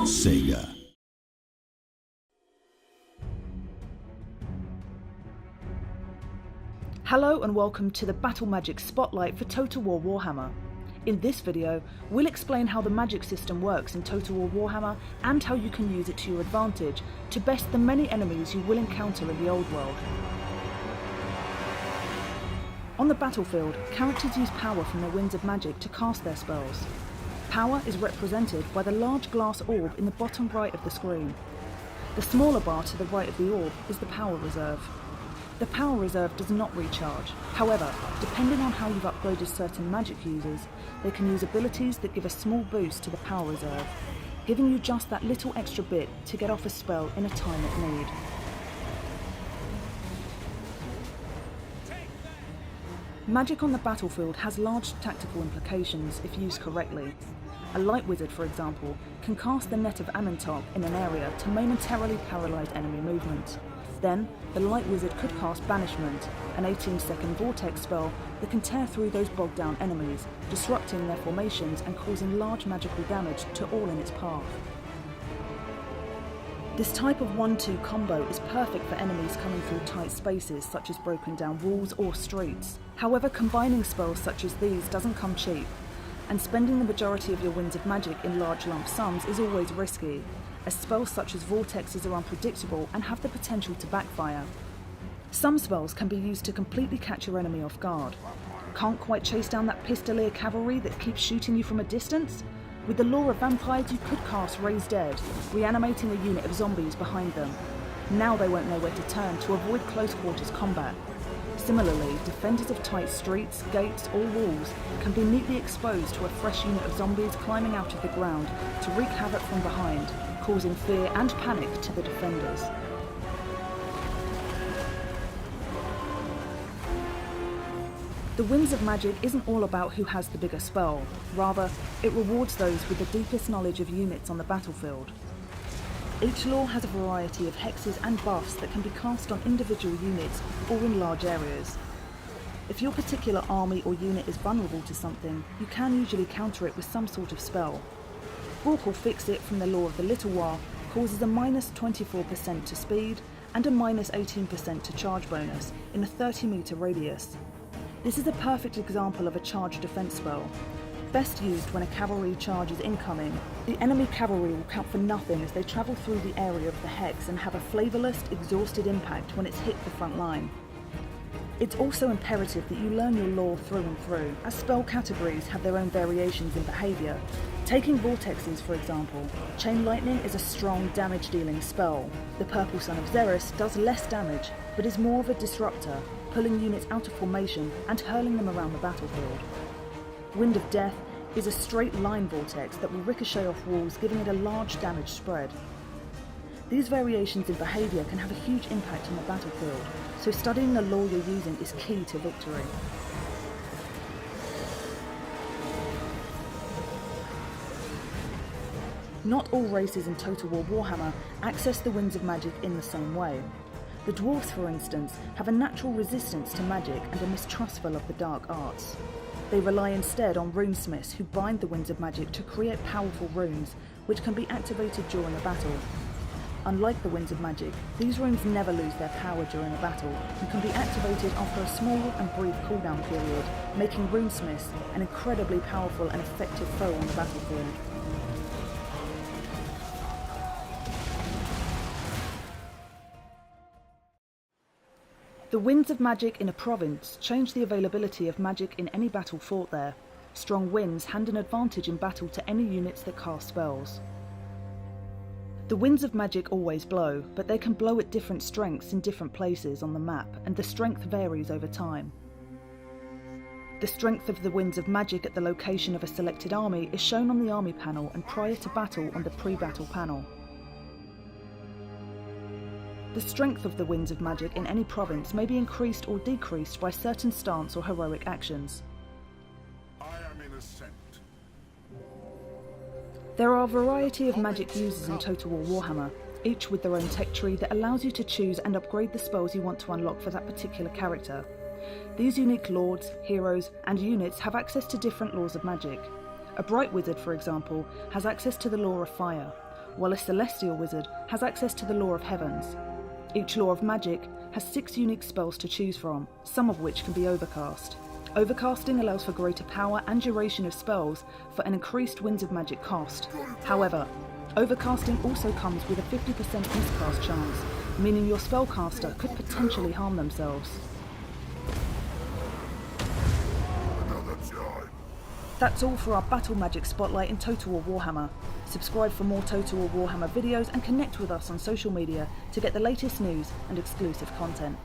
Sega. Hello and welcome to the Battle Magic Spotlight for Total War Warhammer. In this video, we'll explain how the magic system works in Total War Warhammer and how you can use it to your advantage to best the many enemies you will encounter in the old world. On the battlefield, characters use power from their winds of magic to cast their spells. Power is represented by the large glass orb in the bottom right of the screen. The smaller bar to the right of the orb is the power reserve. The power reserve does not recharge. However, depending on how you've upgraded certain magic users, they can use abilities that give a small boost to the power reserve, giving you just that little extra bit to get off a spell in a time of need. Magic on the battlefield has large tactical implications if used correctly. A light wizard, for example, can cast the Net of Amintog in an area to momentarily paralyse enemy movement. Then, the light wizard could cast Banishment, an 18-second vortex spell that can tear through those bogged down enemies, disrupting their formations and causing large magical damage to all in its path. This type of 1-2 combo is perfect for enemies coming through tight spaces such as broken down walls or streets. However, combining spells such as these doesn't come cheap, and spending the majority of your winds of magic in large lump sums is always risky, as spells such as vortexes are unpredictable and have the potential to backfire. Some spells can be used to completely catch your enemy off guard. Can't quite chase down that pistolier cavalry that keeps shooting you from a distance? With the Lore of Vampires, you could cast Raise Dead, reanimating a unit of zombies behind them. Now they won't know where to turn to avoid close quarters combat. Similarly, defenders of tight streets, gates or walls can be neatly exposed to a fresh unit of zombies climbing out of the ground to wreak havoc from behind, causing fear and panic to the defenders. The Winds of Magic isn't all about who has the bigger spell, rather, it rewards those with the deepest knowledge of units on the battlefield. Each lore has a variety of hexes and buffs that can be cast on individual units or in large areas. If your particular army or unit is vulnerable to something, you can usually counter it with some sort of spell. Bork or Fix It from the Lore of the Little War causes a minus 24% to speed and a minus 18% to charge bonus in a 30-metre radius. This is a perfect example of a charge defense spell. Best used when a cavalry charge is incoming. The enemy cavalry will count for nothing as they travel through the area of the hex and have a flavourless, exhausted impact when it's hit the front line. It's also imperative that you learn your lore through and through, as spell categories have their own variations in behaviour. Taking vortexes, for example, Chain Lightning is a strong damage-dealing spell. The Purple Sun of Xeris does less damage, but is more of a disruptor, pulling units out of formation and hurling them around the battlefield. Wind of Death is a straight line vortex that will ricochet off walls, giving it a large damage spread. These variations in behaviour can have a huge impact on the battlefield, so studying the lore you're using is key to victory. Not all races in Total War Warhammer access the Winds of Magic in the same way. The dwarves, for instance, have a natural resistance to magic and are mistrustful of the dark arts. They rely instead on runesmiths who bind the Winds of Magic to create powerful runes, which can be activated during a battle. Unlike the Winds of Magic, these runes never lose their power during a battle and can be activated after a small and brief cooldown period, making runesmiths an incredibly powerful and effective foe on the battlefield. The Winds of Magic in a province change the availability of magic in any battle fought there. Strong winds hand an advantage in battle to any units that cast spells. The Winds of Magic always blow, but they can blow at different strengths in different places on the map, and the strength varies over time. The strength of the Winds of Magic at the location of a selected army is shown on the army panel and prior to battle on the pre-battle panel. The strength of the Winds of Magic in any province may be increased or decreased by certain stance or heroic actions. I am in ascent. There are a variety of magic users in Total War Warhammer, each with their own tech tree that allows you to choose and upgrade the spells you want to unlock for that particular character. These unique lords, heroes, and units have access to different laws of magic. A Bright Wizard, for example, has access to the Lore of Fire, while a celestial wizard has access to the law of heavens. Each law of magic has 6 unique spells to choose from, some of which can be overcast. Overcasting allows for greater power and duration of spells for an increased Winds of Magic cost. However, overcasting also comes with a 50% miscast chance, meaning your spellcaster could potentially harm themselves. That's all for our Battle Magic Spotlight in Total War Warhammer. Subscribe for more Total War Warhammer videos and connect with us on social media to get the latest news and exclusive content.